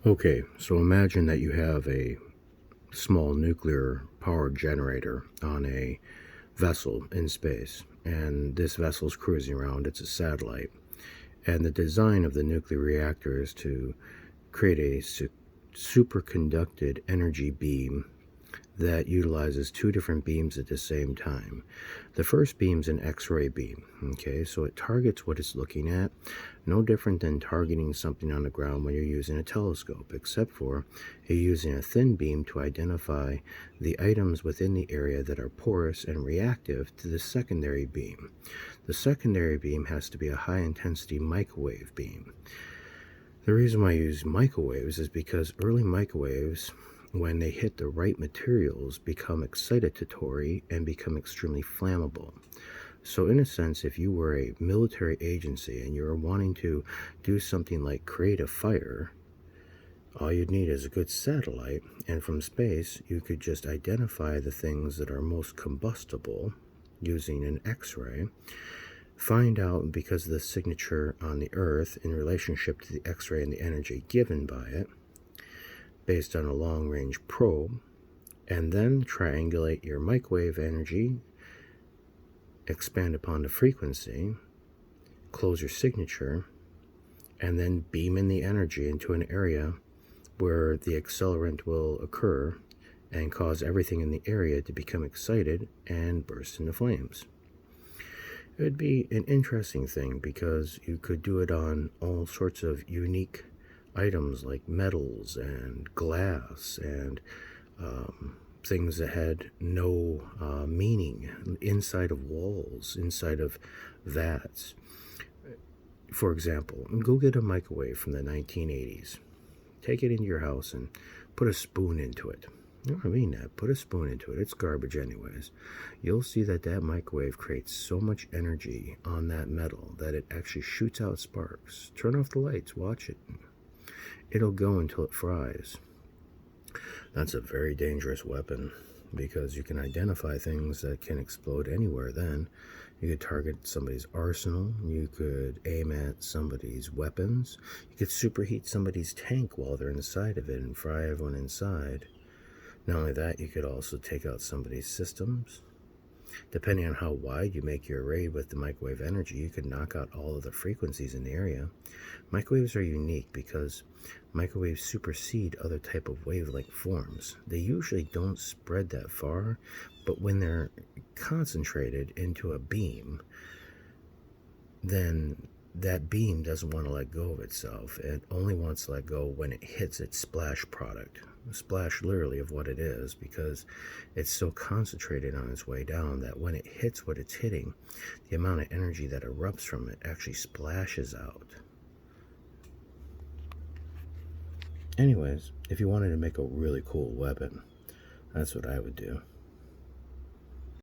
Okay, so imagine that you have a small nuclear power generator on a vessel in space, and this vessel is cruising around. It's a satellite, and the design of the nuclear reactor is to create a superconducted energy beam that utilizes two different beams at the same time. The first beam is an X-ray beam, okay, so it targets what it's looking at, no different than targeting something on the ground when you're using a telescope, except for you're using a thin beam to identify the items within the area that are porous and reactive to the secondary beam. The secondary beam has to be a high-intensity microwave beam. The reason why I use microwaves is because early microwaves, when they hit the right materials, become excitatory and become extremely flammable. So in a sense, if you were a military agency and you were wanting to do something like create a fire, all you'd need is a good satellite, and from space you could just identify the things that are most combustible using an X-ray. Find out, because of the signature on the Earth in relationship to the X-ray and the energy given by it, based on a long-range probe, and then triangulate your microwave energy, expand upon the frequency, close your signature, and then beam in the energy into an area where the accelerant will occur and cause everything in the area to become excited and burst into flames. It would be an interesting thing because you could do it on all sorts of unique items like metals and glass and things that had no meaning inside of walls, inside of vats. For example, go get a microwave from the 1980s. Take it into your house and put a spoon into it. No, I mean that. Put a spoon into it. It's garbage anyways. You'll see that that microwave creates so much energy on that metal that it actually shoots out sparks. Turn off the lights. Watch it. It'll go until it fries. That's a very dangerous weapon because you can identify things that can explode anywhere then. You could target somebody's arsenal. You could aim at somebody's weapons. You could superheat somebody's tank while they're inside of it and fry everyone inside. Not only that, you could also take out somebody's systems. Depending on how wide you make your array with the microwave energy, you could knock out all of the frequencies in the area. Microwaves are unique because microwaves supersede other type of wavelength forms. They usually don't spread that far, but when they're concentrated into a beam, then that beam doesn't want to let go of itself. It only wants to let go when it hits its splash product. Splash literally of what it is, because it's so concentrated on its way down that when it hits what it's hitting, the amount of energy that erupts from it actually splashes out. Anyways, if you wanted to make a really cool weapon, that's what I would do.